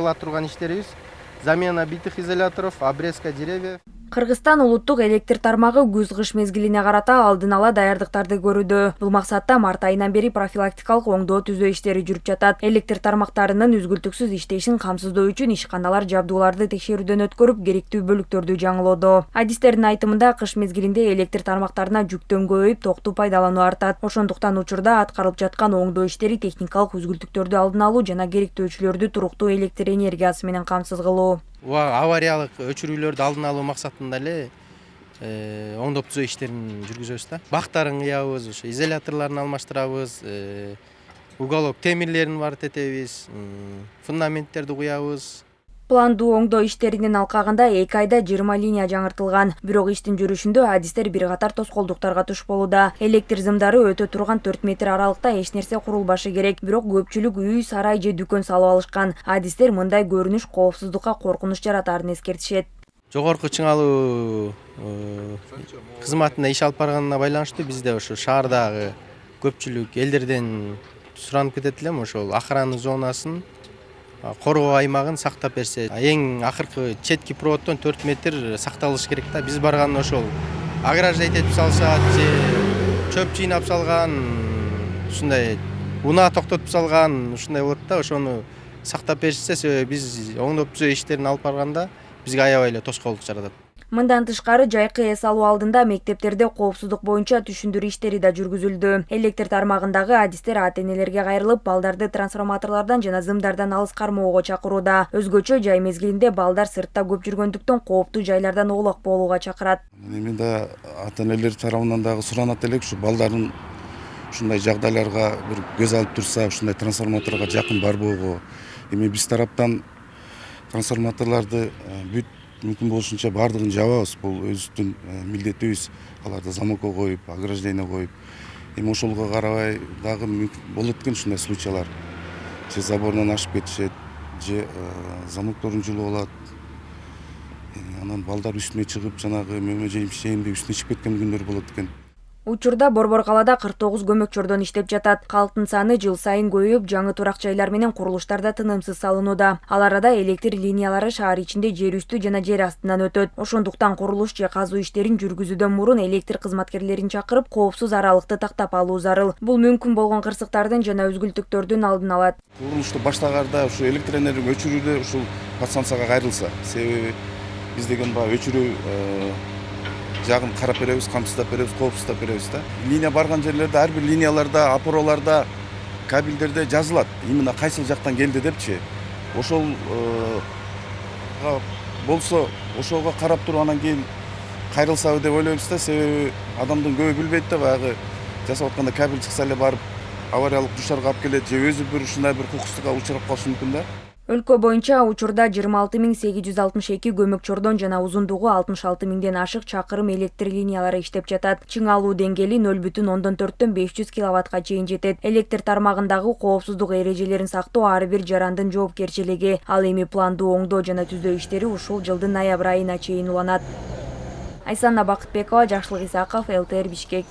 кыла турган иштерибиз замена битых изоляторов, обрезка деревьев. Кыргызстан улуттук электр тармагы күз-кыш мезгилине карата алдын ала даярдыктарды көрүүдө. Бул максатта март айынан бери профилактикалык оңдоо түзөө иштери жүрүп жатат. Электр тармактарынын үзгүлтүксүз иштешин камсыздоо үчүн ишканалар жабдууларды текшерүүдөн өткөрүп, керектүү бөлүктөрдү жаңылоодо. Адистердин айтымында кыш мезгилинде электр тармактарына жүктөн көбөйүп, токту пайдалануу артат. Ошондуктан учурда аткарылып жаткан оңдоо иштери техникалык үзгүлтүктөрдү алдын алуу жана керектөөчүлөрдү туруктуу электр энергиясы менен камсыз кылуу. Авариялык өчүрүүлөрдү алдын алуу максатында эле оңдоп түзөө иштерин жүргүзөбүз да. Бактарын кыябыз, ошо изоляторлорун алмаштырабыз, уголок темирлерин бартетебиз, фундаменттерди куябыз. Пландуу оңдоо иштеринин алкагында 2 айда 20 линия жаңыртылган. Бирок иштин жүрүшүндө адистер бир катар тоскоолдуктарга туш болууда. Электр зымдары өтө турган 4 метр аралыкта эч нерсе курулбашы керек. Бирок көпчүлүк үй, сарай же дүкөн салып алышкан. Адистер мындай көрүнүш коопсуздукка коркунуч жаратаарын эскертишет. Жогорку чыңалуу кызматында иш алып барганына байланыштуу бизде ошо шаардагы көпчүлүк элдерден суранып кетет элем, ошол охрана зонасын коргоо аймагын сактап берсе. Эң акыркы четки проводдон 4 метр сакталыш керек да. Биз барганда ошол ограждать этип салышат же чөп жыйнап салган, ушундай унаа токтотуп салган, ушундай болот да. Ошону сактап беришсе, себеби биз оңдоп түзөө иштерин алып барганда бизге аябай эле тоскоолдук жаратат. Мындан тышкары жайкы эс алуу алдында мектептерде коопсуздук боюнча түшүндүрүү иштери да жүргүзүлдү. Электр тармагындагы адистер ата-энелерге кайрылып, балдарды трансформаторлордон жана зымдардан алыс кармоого чакырууда. Өзгөчө жай мезгилинде балдар сыртта көп жүргөндүктөн кооптуу жайлардан оолак болууга чакырат. Эми да ата-энелер тарабынан дагы суранат элек, ушу балдарын ушундай жагдайларга бир көз алып турса, ушундай трансформаторго жакын барбоого. Эми биз тараптан трансформаторлорду бүт мүмкүн болушунча бардыгын жабабыз. Бул өзүбүздүн милдетибиз. Аларды замокко коюп, ограждение коюп. Эми ошолго карабай дагы болот экен ушундай случайлар. Же забордон ашып кетишет, же замокторун жулуп алат. Анан балдар үстүнө чыгып, жанагы мөмө жемиштеринде үстүнө чыгып кеткен күндөр болот экен. Учурда Борбор калаада 49 көмөкчөрдөн иштеп жатат. Калктын саны жыл сайын көбөйүп, жаңы турак жайлар менен курулуштар да тынымсыз салынууда. Ал арада электр линиялары шаар ичинде жер үстү жана жер астынан өтөт. Ошондуктан курулуш же казуу иштерин жүргүзүүдөн мурун электр кызматкерлерин чакырып, коопсуз аралыкты тактап алуу зарыл. Бул мүмкүн болгон кырсыктардын жана үзгүлтүктөрдүн алдын алат. Курулушту баштагарда ушу электр энергия өчүрүүдө ушул подстанцияга кайрылса, себеби биз деген баягы өчүрүү жагын карап беребиз, камсыздап беребиз, коопсуздап беребиз да. Линия барган жерлерде, ар бир линияларда, опоролордо, кабелдерде жазылат. Именно кайсыл жактан келди депчи. Ошол болсо, ошого карап туруп анан кийин кайрылсабы деп ойлойбуз да, себеби адамдын көбү билбейт да, баягы жасап атканда кабель чыкса эле барып авариялык душарга алып келет, же өзү бир ушундай бир кокустукка учурап калышы мүмкүн да. Өлкө боюнча учурда 26862 көмөкчөрдөн жана узундугу 66000ден ашык чакырым электр линиялары иштеп жатат. Чыңалуу деңгээли 0,4-төн 500 киловаттка чейин жетет. Электр тармагындагы коопсуздук эрежелерин сактоо ар бир жарандын жоопкерчилиги. Ал эми пландуу оңдоо жана түзөө иштери ушул жылдын ноябрь айына чейин уланат. Айсанна Бакытбекова, Жакшылык Исаков, ЛТР Бишкек.